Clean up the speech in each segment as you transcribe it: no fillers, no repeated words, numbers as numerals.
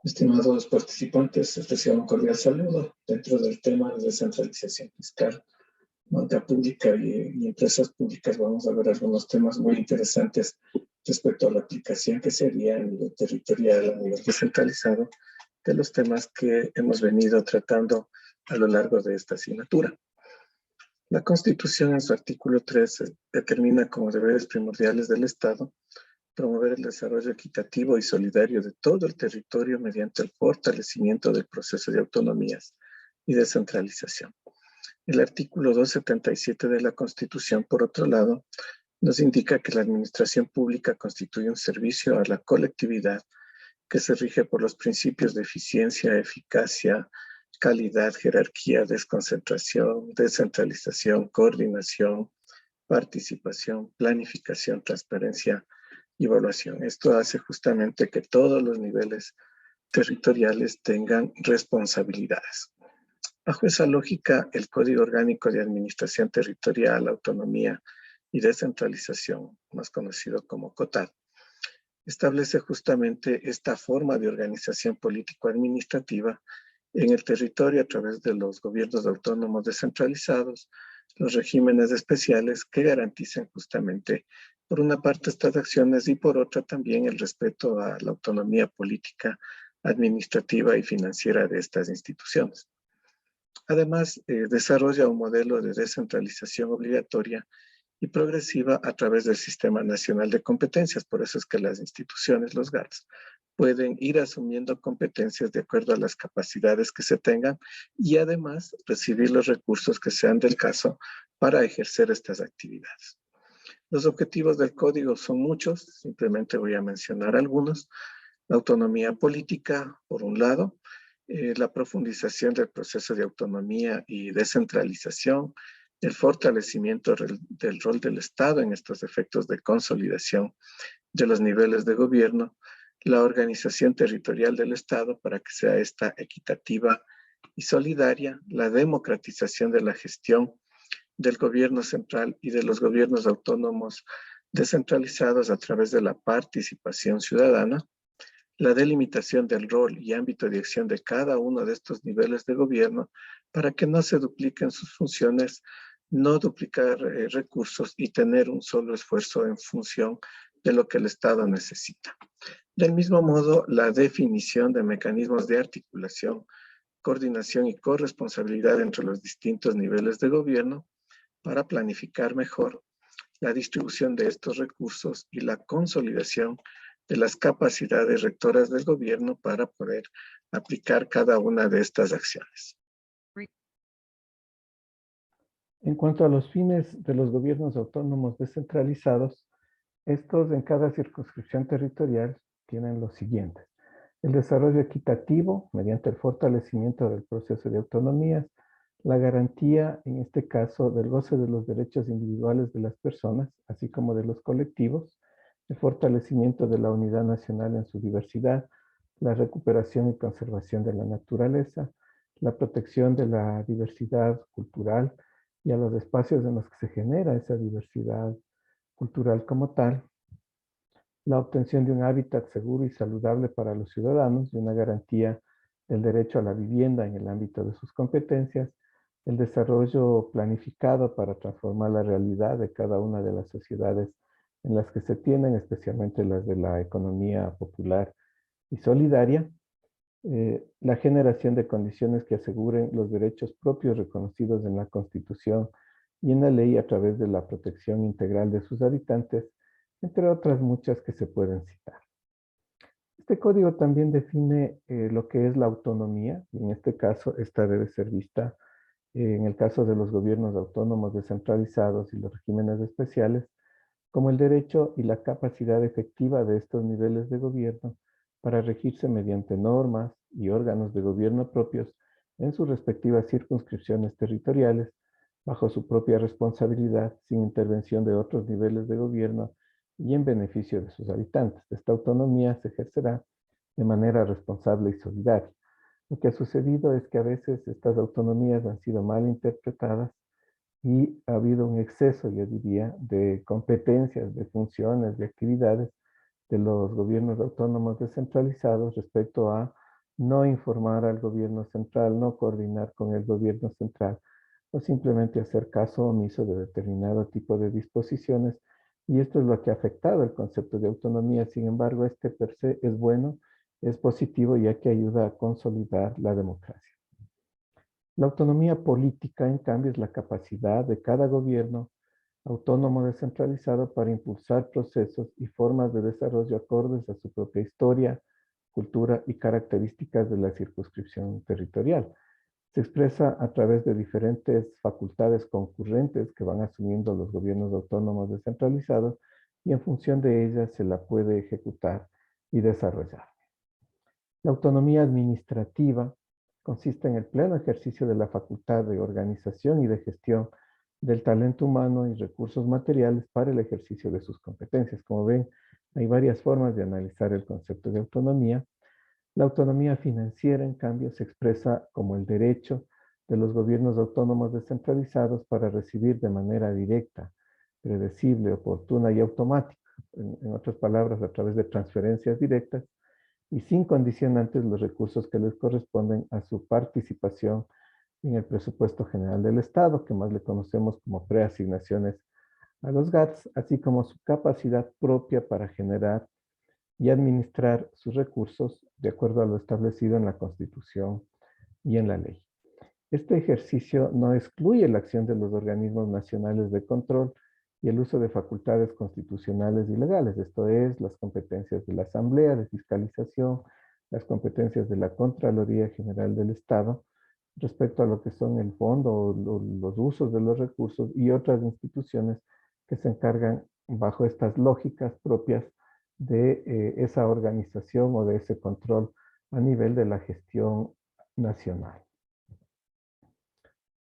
Estimados participantes, les deseo un cordial saludo. Dentro del tema de descentralización fiscal, banca pública y empresas públicas, vamos a ver algunos temas muy interesantes respecto a la aplicación que sería a nivel territorial, a nivel descentralizado, de los temas que hemos venido tratando a lo largo de esta asignatura. La Constitución, en su artículo 3, determina como deberes primordiales del Estado promover el desarrollo equitativo y solidario de todo el territorio mediante el fortalecimiento del proceso de autonomías y descentralización. El artículo 277 de la Constitución, por otro lado, nos indica que la administración pública constituye un servicio a la colectividad que se rige por los principios de eficiencia, eficacia, calidad, jerarquía, desconcentración, descentralización, coordinación, participación, planificación, transparencia y evaluación. Esto hace justamente que todos los niveles territoriales tengan responsabilidades. Bajo esa lógica, el Código Orgánico de Administración Territorial, Autonomía y Descentralización, más conocido como COTAD, establece justamente esta forma de organización político-administrativa en el territorio a través de los gobiernos autónomos descentralizados, los regímenes especiales que garanticen justamente, por una parte, estas acciones y por otra también el respeto a la autonomía política, administrativa y financiera de estas instituciones. Además, desarrolla un modelo de descentralización obligatoria y progresiva a través del Sistema Nacional de Competencias. Por eso es que las instituciones, los GATS, pueden ir asumiendo competencias de acuerdo a las capacidades que se tengan y además recibir los recursos que sean del caso para ejercer estas actividades. Los objetivos del código son muchos, simplemente voy a mencionar algunos. La autonomía política, por un lado, la profundización del proceso de autonomía y descentralización, el fortalecimiento del rol del Estado en estos efectos de consolidación de los niveles de gobierno, la organización territorial del Estado para que sea esta equitativa y solidaria, la democratización de la gestión del gobierno central y de los gobiernos autónomos descentralizados a través de la participación ciudadana, la delimitación del rol y ámbito de acción de cada uno de estos niveles de gobierno para que no se dupliquen sus funciones, no duplicar recursos y tener un solo esfuerzo en función de lo que el Estado necesita. Del mismo modo, la definición de mecanismos de articulación, coordinación y corresponsabilidad entre los distintos niveles de gobierno para planificar mejor la distribución de estos recursos y la consolidación de las capacidades rectoras del gobierno para poder aplicar cada una de estas acciones. En cuanto a los fines de los gobiernos autónomos descentralizados, estos en cada circunscripción territorial tienen los siguientes: el desarrollo equitativo mediante el fortalecimiento del proceso de autonomías, la garantía, en este caso, del goce de los derechos individuales de las personas, así como de los colectivos, el fortalecimiento de la unidad nacional en su diversidad, la recuperación y conservación de la naturaleza, la protección de la diversidad cultural y a los espacios en los que se genera esa diversidad cultural como tal, la obtención de un hábitat seguro y saludable para los ciudadanos y una garantía del derecho a la vivienda en el ámbito de sus competencias, el desarrollo planificado para transformar la realidad de cada una de las sociedades en las que se tienen, especialmente las de la economía popular y solidaria, la generación de condiciones que aseguren los derechos propios reconocidos en la Constitución y en la ley a través de la protección integral de sus habitantes, entre otras muchas que se pueden citar. Este código también define lo que es la autonomía, y en este caso esta debe ser vista en el caso de los gobiernos autónomos descentralizados y los regímenes especiales, como el derecho y la capacidad efectiva de estos niveles de gobierno para regirse mediante normas y órganos de gobierno propios en sus respectivas circunscripciones territoriales, bajo su propia responsabilidad, sin intervención de otros niveles de gobierno y en beneficio de sus habitantes. Esta autonomía se ejercerá de manera responsable y solidaria. Lo que ha sucedido es que a veces estas autonomías han sido mal interpretadas y ha habido un exceso, yo diría, de competencias, de funciones, de actividades de los gobiernos autónomos descentralizados respecto a no informar al gobierno central, no coordinar con el gobierno central, o simplemente hacer caso omiso de determinado tipo de disposiciones. Y esto es lo que ha afectado el concepto de autonomía. Sin embargo, este per se es bueno, es positivo, ya que ayuda a consolidar la democracia. La autonomía política, en cambio, es la capacidad de cada gobierno autónomo descentralizado para impulsar procesos y formas de desarrollo acordes a su propia historia, cultura y características de la circunscripción territorial. Se expresa a través de diferentes facultades concurrentes que van asumiendo los gobiernos autónomos descentralizados y en función de ellas se la puede ejecutar y desarrollar. La autonomía administrativa consiste en el pleno ejercicio de la facultad de organización y de gestión del talento humano y recursos materiales para el ejercicio de sus competencias. Como ven, hay varias formas de analizar el concepto de autonomía. La autonomía financiera, en cambio, se expresa como el derecho de los gobiernos autónomos descentralizados para recibir de manera directa, predecible, oportuna y automática, en otras palabras, a través de transferencias directas, y sin condicionantes los recursos que les corresponden a su participación en el presupuesto general del Estado, que más le conocemos como preasignaciones a los GATS, así como su capacidad propia para generar y administrar sus recursos de acuerdo a lo establecido en la Constitución y en la ley. Este ejercicio no excluye la acción de los organismos nacionales de control y el uso de facultades constitucionales y legales, esto es, las competencias de la Asamblea de Fiscalización, las competencias de la Contraloría General del Estado, respecto a lo que son el fondo o los usos de los recursos y otras instituciones que se encargan bajo estas lógicas propias de esa organización o de ese control a nivel de la gestión nacional.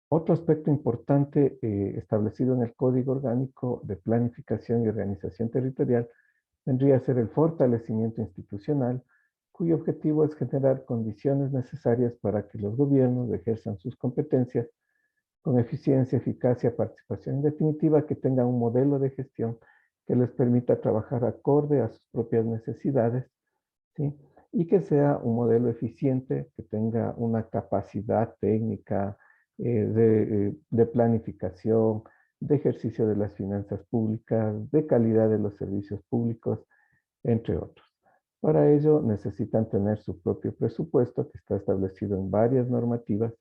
Otro aspecto importante establecido en el Código Orgánico de Planificación y Organización Territorial vendría a ser el fortalecimiento institucional, cuyo objetivo es generar condiciones necesarias para que los gobiernos ejerzan sus competencias con eficiencia, eficacia, participación, en definitiva, que tengan un modelo de gestión que les permita trabajar acorde a sus propias necesidades, ¿sí? Y que sea un modelo eficiente, que tenga una capacidad técnica de planificación, de ejercicio de las finanzas públicas, de calidad de los servicios públicos, entre otros. Para ello necesitan tener su propio presupuesto que está establecido en varias normativas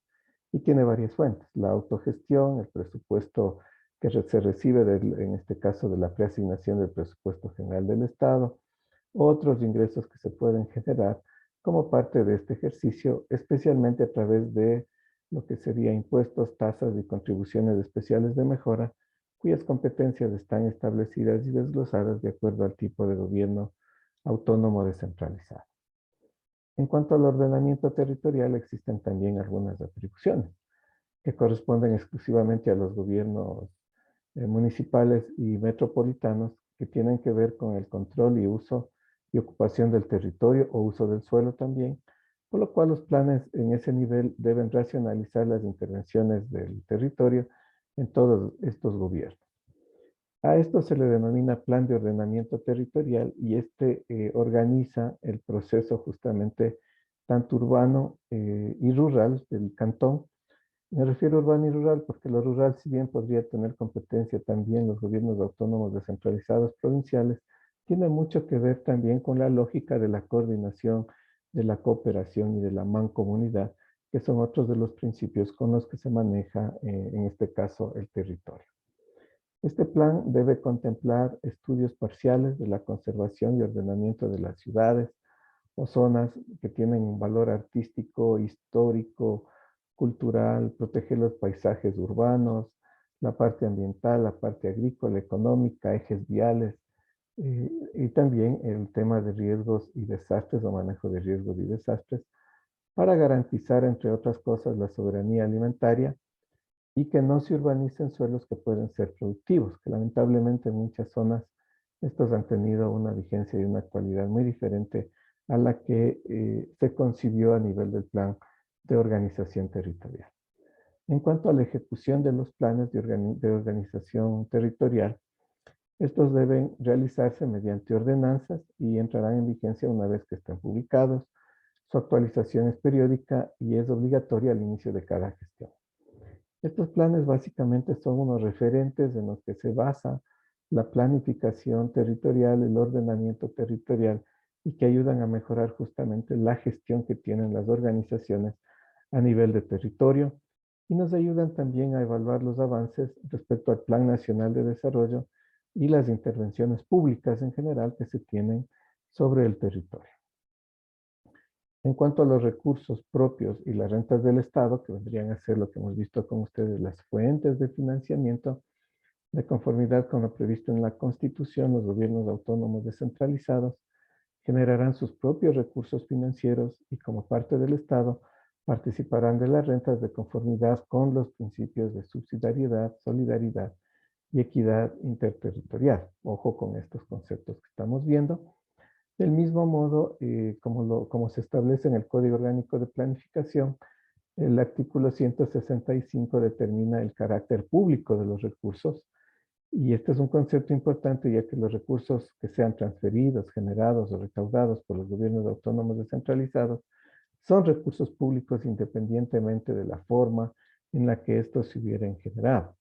y tiene varias fuentes. La autogestión, el presupuesto que se recibe, en este caso, de la preasignación del presupuesto general del Estado, otros ingresos que se pueden generar como parte de este ejercicio, especialmente a través de lo que sería impuestos, tasas y contribuciones especiales de mejora, cuyas competencias están establecidas y desglosadas de acuerdo al tipo de gobierno autónomo descentralizado. En cuanto al ordenamiento territorial, existen también algunas atribuciones que corresponden exclusivamente a los gobiernos municipales y metropolitanos que tienen que ver con el control y uso y ocupación del territorio o uso del suelo también, por lo cual los planes en ese nivel deben racionalizar las intervenciones del territorio en todos estos gobiernos. A esto se le denomina plan de ordenamiento territorial y este organiza el proceso justamente tanto urbano y rural del cantón. Me refiero a urbano y rural porque lo rural, si bien podría tener competencia también los gobiernos autónomos descentralizados provinciales, tiene mucho que ver también con la lógica de la coordinación, de la cooperación y de la mancomunidad, que son otros de los principios con los que se maneja, en este caso, el territorio. Este plan debe contemplar estudios parciales de la conservación y ordenamiento de las ciudades o zonas que tienen un valor artístico, histórico, cultural, proteger los paisajes urbanos, la parte ambiental, la parte agrícola, económica, ejes viales, y también el tema de riesgos y desastres o manejo de riesgos y desastres para garantizar, entre otras cosas, la soberanía alimentaria y que no se urbanicen suelos que pueden ser productivos, que lamentablemente en muchas zonas estos han tenido una vigencia y una cualidad muy diferente a la que se concibió a nivel del plan de organización territorial. En cuanto a la ejecución de los planes de organización territorial, estos deben realizarse mediante ordenanzas y entrarán en vigencia una vez que estén publicados. Su actualización es periódica y es obligatoria al inicio de cada gestión. Estos planes básicamente son unos referentes en los que se basa la planificación territorial, el ordenamiento territorial y que ayudan a mejorar justamente la gestión que tienen las organizaciones a nivel de territorio y nos ayudan también a evaluar los avances respecto al Plan Nacional de Desarrollo y las intervenciones públicas en general que se tienen sobre el territorio. En cuanto a los recursos propios y las rentas del Estado, que vendrían a ser lo que hemos visto con ustedes, las fuentes de financiamiento, de conformidad con lo previsto en la Constitución, los gobiernos autónomos descentralizados generarán sus propios recursos financieros y como parte del Estado participarán de las rentas de conformidad con los principios de subsidiariedad, solidaridad y equidad interterritorial. Ojo con estos conceptos que estamos viendo. Del mismo modo, como se establece en el Código Orgánico de Planificación, el artículo 165 determina el carácter público de los recursos y este es un concepto importante ya que los recursos que sean transferidos, generados o recaudados por los gobiernos autónomos descentralizados son recursos públicos independientemente de la forma en la que estos se hubieran generado.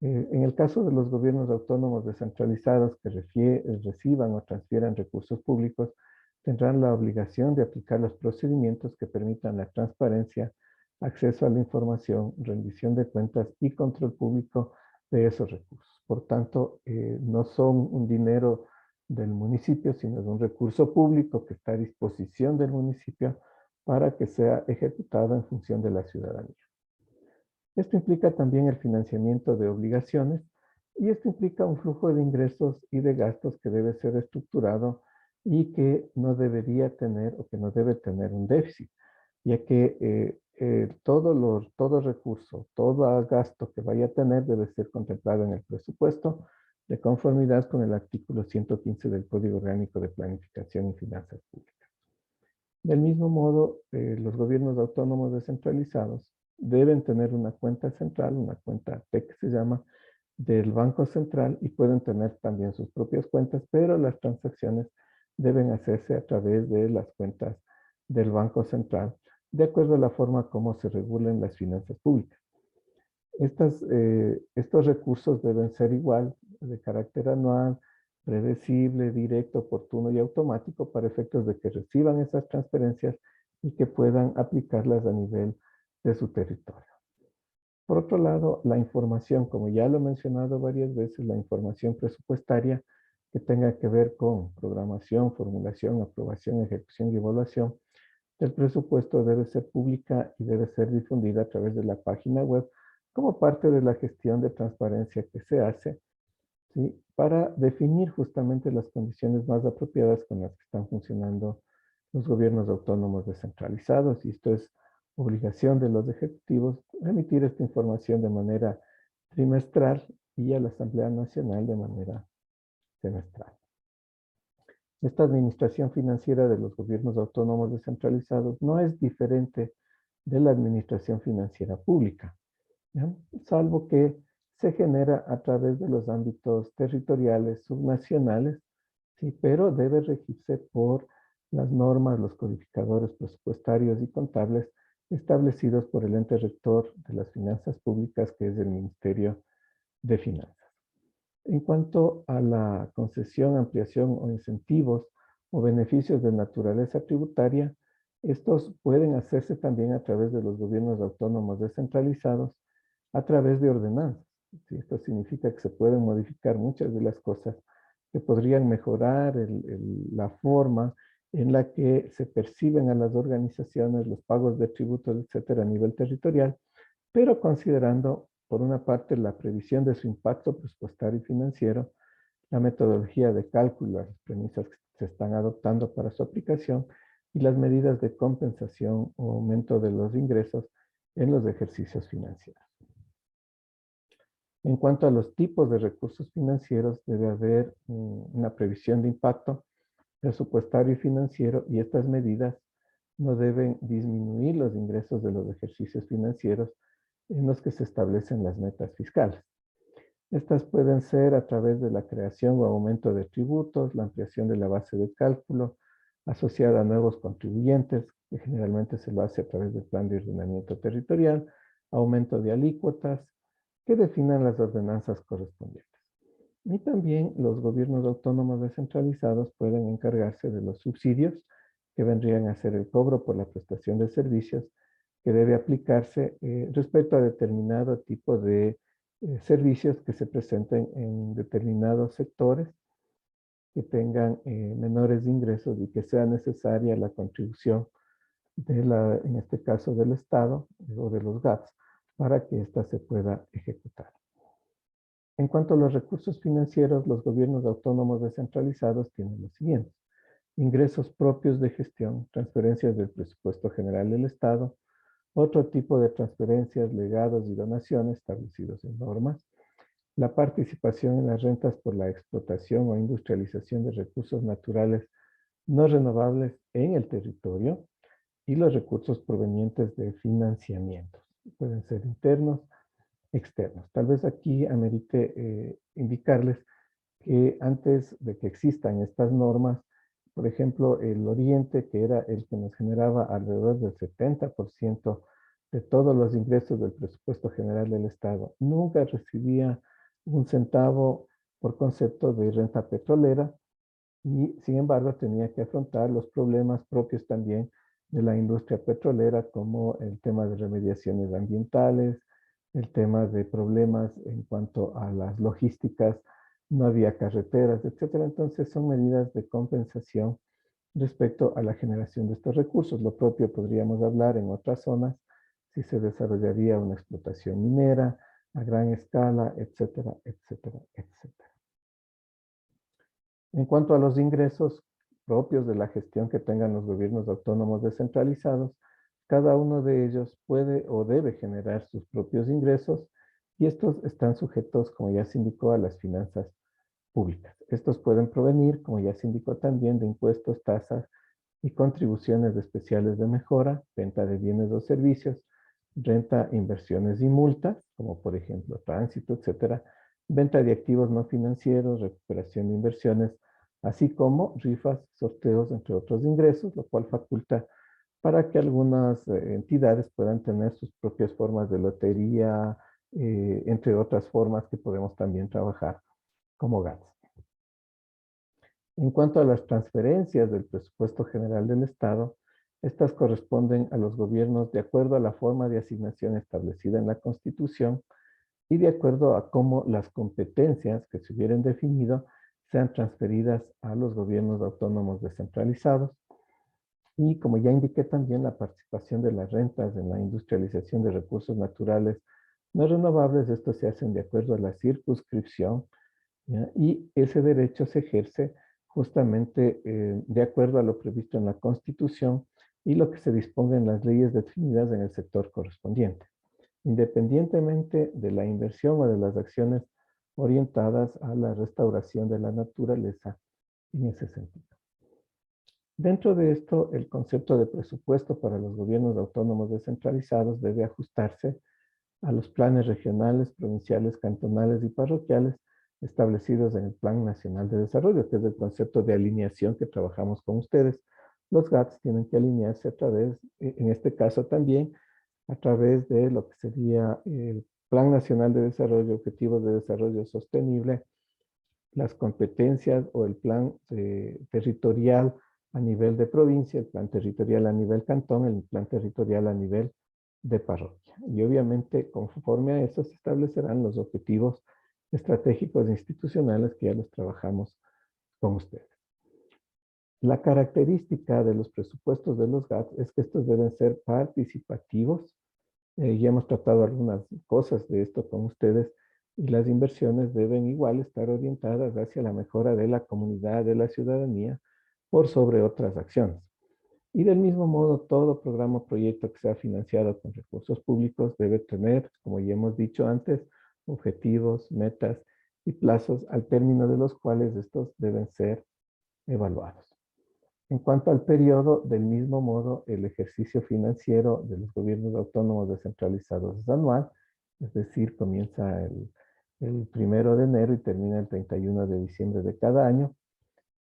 En el caso de los gobiernos autónomos descentralizados que reciban o transfieran recursos públicos, tendrán la obligación de aplicar los procedimientos que permitan la transparencia, acceso a la información, rendición de cuentas y control público de esos recursos. Por tanto, no son un dinero del municipio, sino de un recurso público que está a disposición del municipio para que sea ejecutado en función de la ciudadanía. Esto implica también el financiamiento de obligaciones y esto implica un flujo de ingresos y de gastos que debe ser estructurado y que no debería tener o que no debe tener un déficit, ya que todo recurso, todo gasto que vaya a tener debe ser contemplado en el presupuesto de conformidad con el artículo 115 del Código Orgánico de Planificación y Finanzas Públicas. Del mismo modo, los gobiernos autónomos descentralizados deben tener una cuenta central, una cuenta T que se llama, del Banco Central y pueden tener también sus propias cuentas, pero las transacciones deben hacerse a través de las cuentas del Banco Central, de acuerdo a la forma como se regulen las finanzas públicas. Estos recursos deben ser igual, de carácter anual, predecible, directo, oportuno y automático para efectos de que reciban esas transferencias y que puedan aplicarlas a nivel de su territorio. Por otro lado, la información, como ya lo he mencionado varias veces, la información presupuestaria que tenga que ver con programación, formulación, aprobación, ejecución y evaluación del presupuesto debe ser pública y debe ser difundida a través de la página web como parte de la gestión de transparencia que se hace, ¿sí?, para definir justamente las condiciones más apropiadas con las que están funcionando los gobiernos autónomos descentralizados. Y esto es obligación de los ejecutivos emitir esta información de manera trimestral y a la Asamblea Nacional de manera semestral. Esta administración financiera de los gobiernos autónomos descentralizados no es diferente de la administración financiera pública, ¿ya?, salvo que se genera a través de los ámbitos territoriales subnacionales, ¿sí?, pero debe regirse por las normas, los codificadores presupuestarios y contables establecidos por el ente rector de las finanzas públicas, que es el Ministerio de Finanzas. En cuanto a la concesión, ampliación o incentivos o beneficios de naturaleza tributaria, estos pueden hacerse también a través de los gobiernos autónomos descentralizados, a través de ordenanzas. ¿Sí? Esto significa que se pueden modificar muchas de las cosas que podrían mejorar la forma en la que se perciben a las organizaciones los pagos de tributos, etcétera, a nivel territorial, pero considerando, por una parte, la previsión de su impacto presupuestario y financiero, la metodología de cálculo, las premisas que se están adoptando para su aplicación y las medidas de compensación o aumento de los ingresos en los ejercicios financieros. En cuanto a los tipos de recursos financieros, debe haber una previsión de impacto presupuestario y financiero y estas medidas no deben disminuir los ingresos de los ejercicios financieros en los que se establecen las metas fiscales. Estas pueden ser a través de la creación o aumento de tributos, la ampliación de la base de cálculo, asociada a nuevos contribuyentes, que generalmente se lo hace a través del Plan de Ordenamiento Territorial, aumento de alícuotas, que definan las ordenanzas correspondientes. Y también los gobiernos autónomos descentralizados pueden encargarse de los subsidios, que vendrían a ser el cobro por la prestación de servicios, que debe aplicarse respecto a determinado tipo de servicios que se presenten en determinados sectores, que tengan menores ingresos y que sea necesaria la contribución en este caso del Estado o de los GATS, para que ésta se pueda ejecutar. En cuanto a los recursos financieros, los gobiernos autónomos descentralizados tienen los siguientes: ingresos propios de gestión, transferencias del presupuesto general del Estado, otro tipo de transferencias, legados y donaciones establecidos en normas, la participación en las rentas por la explotación o industrialización de recursos naturales no renovables en el territorio, y los recursos provenientes de financiamientos. Pueden ser internos, externos. Tal vez aquí amerite indicarles que antes de que existan estas normas, por ejemplo, el Oriente, que era el que nos generaba alrededor del 70% de todos los ingresos del presupuesto general del Estado, nunca recibía un centavo por concepto de renta petrolera, y sin embargo tenía que afrontar los problemas propios también de la industria petrolera, como el tema de remediaciones ambientales, el tema de problemas en cuanto a las logísticas, no había carreteras, etcétera. Entonces son medidas de compensación respecto a la generación de estos recursos. Lo propio podríamos hablar en otras zonas, si se desarrollaría una explotación minera a gran escala, etcétera, etcétera, etcétera. En cuanto a los ingresos propios de la gestión que tengan los gobiernos autónomos descentralizados, cada uno de ellos puede o debe generar sus propios ingresos, y estos están sujetos, como ya se indicó, a las finanzas públicas. Estos pueden provenir, como ya se indicó también, de impuestos, tasas y contribuciones especiales de mejora, venta de bienes o servicios, renta, inversiones y multas, como por ejemplo tránsito, etcétera, venta de activos no financieros, recuperación de inversiones, así como rifas, sorteos, entre otros ingresos, lo cual faculta para que algunas entidades puedan tener sus propias formas de lotería, entre otras formas que podemos también trabajar como GATS. En cuanto a las transferencias del presupuesto general del Estado, estas corresponden a los gobiernos de acuerdo a la forma de asignación establecida en la Constitución y de acuerdo a cómo las competencias que se hubieran definido sean transferidas a los gobiernos autónomos descentralizados. Y como ya indiqué también, la participación de las rentas en la industrialización de recursos naturales no renovables, estos se hacen de acuerdo a la circunscripción, ¿ya? Y ese derecho se ejerce justamente de acuerdo a lo previsto en la Constitución y lo que se disponga en las leyes definidas en el sector correspondiente, independientemente de la inversión o de las acciones orientadas a la restauración de la naturaleza en ese sentido. Dentro de esto, el concepto de presupuesto para los gobiernos autónomos descentralizados debe ajustarse a los planes regionales, provinciales, cantonales y parroquiales establecidos en el Plan Nacional de Desarrollo, que es el concepto de alineación que trabajamos con ustedes. Los GATS tienen que alinearse a través, en este caso también, a través de lo que sería el Plan Nacional de Desarrollo, Objetivos de Desarrollo Sostenible, las competencias o el plan territorial a nivel de provincia, el plan territorial a nivel cantón, el plan territorial a nivel de parroquia. Y obviamente, conforme a eso, se establecerán los objetivos estratégicos e institucionales que ya los trabajamos con ustedes. La característica de los presupuestos de los GATS es que estos deben ser participativos. Ya hemos tratado algunas cosas de esto con ustedes, y las inversiones deben igual estar orientadas hacia la mejora de la comunidad, de la ciudadanía, por sobre otras acciones. Y del mismo modo, todo programa o proyecto que sea financiado con recursos públicos debe tener, como ya hemos dicho antes, objetivos, metas y plazos al término de los cuales estos deben ser evaluados. En cuanto al periodo, del mismo modo, el ejercicio financiero de los gobiernos autónomos descentralizados es anual, es decir, comienza el 1 de enero y termina el 31 de diciembre de cada año.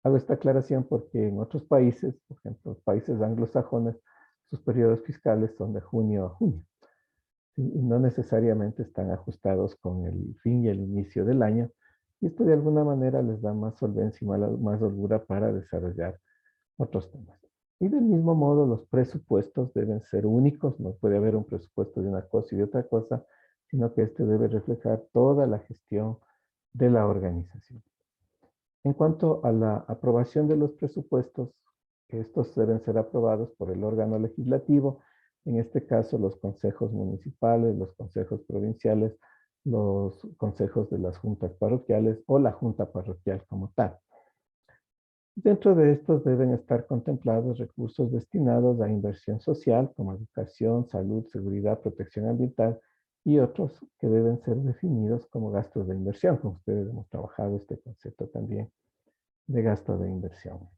Hago esta aclaración porque en otros países, por ejemplo, países anglosajones, sus periodos fiscales son de junio a junio. ¿Sí? Y no necesariamente están ajustados con el fin y el inicio del año. Y esto de alguna manera les da más solvencia y más holgura para desarrollar otros temas. Y del mismo modo, los presupuestos deben ser únicos. No puede haber un presupuesto de una cosa y de otra cosa, sino que este debe reflejar toda la gestión de la organización. En cuanto a la aprobación de los presupuestos, estos deben ser aprobados por el órgano legislativo, en este caso los consejos municipales, los consejos provinciales, los consejos de las juntas parroquiales o la junta parroquial como tal. Dentro de estos deben estar contemplados recursos destinados a inversión social como educación, salud, seguridad, protección ambiental y otros que deben ser definidos como gastos de inversión. Con ustedes hemos trabajado este concepto también de gasto de inversión.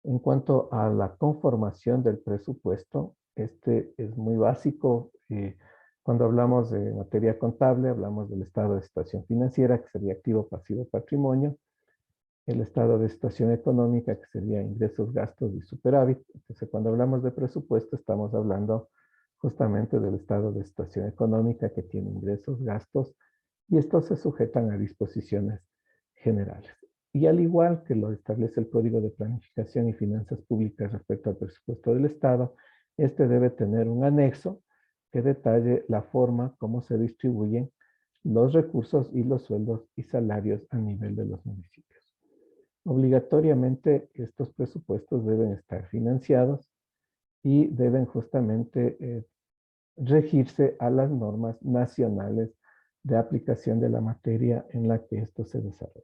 En cuanto a la conformación del presupuesto, este es muy básico. Cuando hablamos de materia contable, hablamos del estado de situación financiera, que sería activo, pasivo, patrimonio. El estado de situación económica, que sería ingresos, gastos y superávit. Entonces, cuando hablamos de presupuesto, estamos hablando justamente del estado de situación económica que tiene ingresos, gastos, y estos se sujetan a disposiciones generales. Y al igual que lo establece el Código de Planificación y Finanzas Públicas respecto al presupuesto del Estado, este debe tener un anexo que detalle la forma como se distribuyen los recursos y los sueldos y salarios a nivel de los municipios. Obligatoriamente estos presupuestos deben estar financiados y deben justamente regirse a las normas nacionales de aplicación de la materia en la que esto se desarrolla.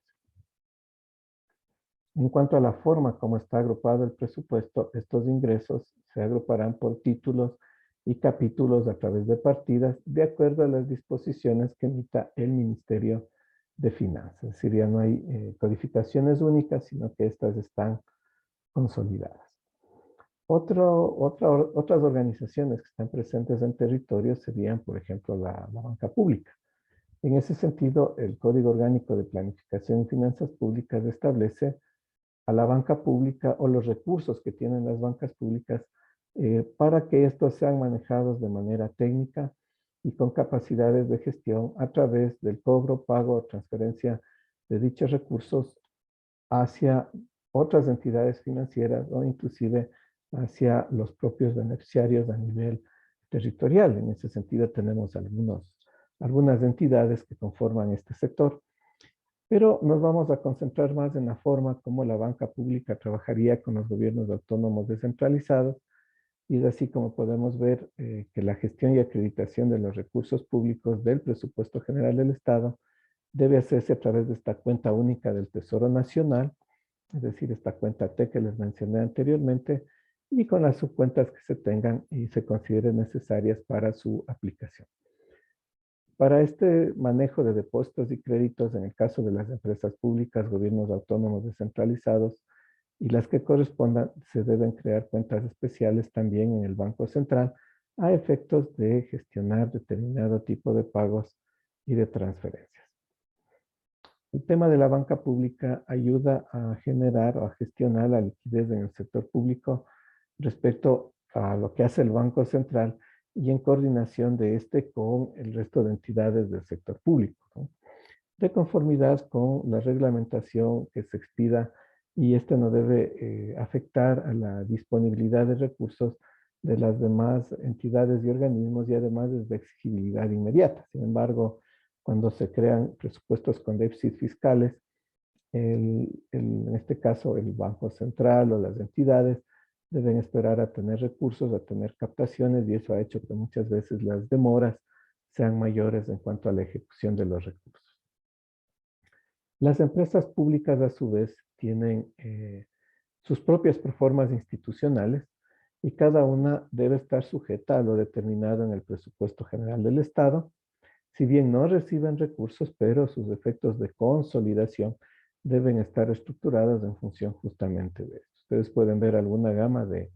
En cuanto a la forma como está agrupado el presupuesto, estos ingresos se agruparán por títulos y capítulos a través de partidas de acuerdo a las disposiciones que emita el Ministerio de Finanzas. Es decir, ya no hay codificaciones únicas, sino que estas están consolidadas. Otras organizaciones que están presentes en territorio serían, por ejemplo, la banca pública. En ese sentido, el Código Orgánico de Planificación y Finanzas Públicas establece a la banca pública o los recursos que tienen las bancas públicas para que estos sean manejados de manera técnica y con capacidades de gestión a través del cobro, pago o transferencia de dichos recursos hacia otras entidades financieras o inclusive hacia los propios beneficiarios a nivel territorial. En ese sentido tenemos algunas entidades que conforman este sector, pero nos vamos a concentrar más en la forma como la banca pública trabajaría con los gobiernos autónomos descentralizados, y es así como podemos ver que la gestión y acreditación de los recursos públicos del presupuesto general del Estado debe hacerse a través de esta cuenta única del Tesoro Nacional, es decir, esta cuenta T que les mencioné anteriormente, y con las subcuentas que se tengan y se consideren necesarias para su aplicación. Para este manejo de depósitos y créditos, en el caso de las empresas públicas, gobiernos autónomos descentralizados y las que correspondan, se deben crear cuentas especiales también en el Banco Central a efectos de gestionar determinado tipo de pagos y de transferencias. El tema de la banca pública ayuda a generar o a gestionar la liquidez en el sector público respecto a lo que hace el Banco Central y en coordinación de este con el resto de entidades del sector público, ¿no? De conformidad con la reglamentación que se expida, y este no debe afectar a la disponibilidad de recursos de las demás entidades y organismos, y además es de exigibilidad inmediata. Sin embargo, cuando se crean presupuestos con déficit fiscales, en este caso el Banco Central o las entidades deben esperar a tener recursos, a tener captaciones, y eso ha hecho que muchas veces las demoras sean mayores en cuanto a la ejecución de los recursos. Las empresas públicas, a su vez, tienen sus propias proformas institucionales y cada una debe estar sujeta a lo determinado en el presupuesto general del Estado, si bien no reciben recursos, pero sus efectos de consolidación deben estar estructurados en función justamente de esto. Ustedes pueden ver alguna gama de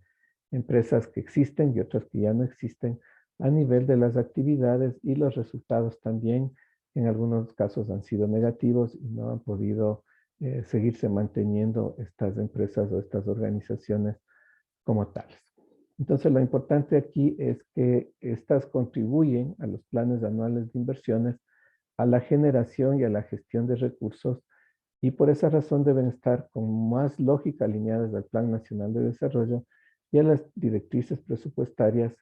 empresas que existen y otras que ya no existen a nivel de las actividades, y los resultados también en algunos casos han sido negativos y no han podido seguirse manteniendo estas empresas o estas organizaciones como tales. Entonces, lo importante aquí es que estas contribuyen a los planes anuales de inversiones, a la generación y a la gestión de recursos, y por esa razón deben estar con más lógica alineadas al Plan Nacional de Desarrollo y a las directrices presupuestarias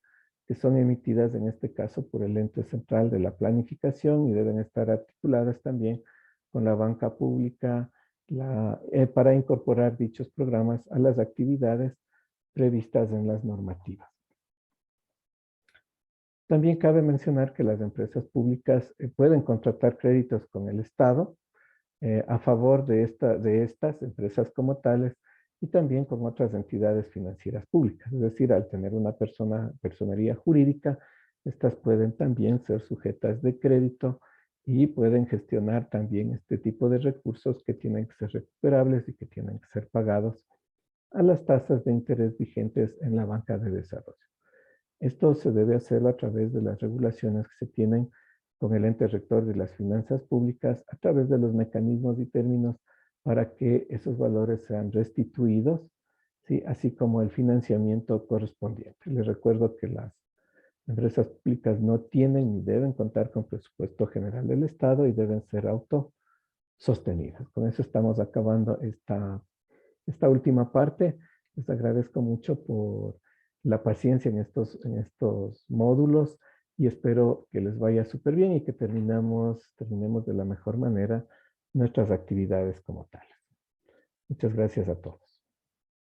que son emitidas en este caso por el ente central de la planificación, y deben estar articuladas también con la banca pública para incorporar dichos programas a las actividades previstas en las normativas. También cabe mencionar que las empresas públicas pueden contratar créditos con el Estado a favor de estas empresas como tales, y también con otras entidades financieras públicas. Es decir, al tener una personería jurídica, estas pueden también ser sujetas de crédito y pueden gestionar también este tipo de recursos que tienen que ser recuperables y que tienen que ser pagados a las tasas de interés vigentes en la banca de desarrollo. Esto se debe hacer a través de las regulaciones que se tienen con el ente rector de las finanzas públicas, a través de los mecanismos y términos para que esos valores sean restituidos, ¿sí? Así como el financiamiento correspondiente. Les recuerdo que las empresas públicas no tienen ni deben contar con presupuesto general del Estado y deben ser autosostenidas. Con eso estamos acabando esta última parte. Les agradezco mucho por la paciencia en estos módulos, y espero que les vaya súper bien y que terminemos de la mejor manera nuestras actividades como tales. Muchas gracias a todos.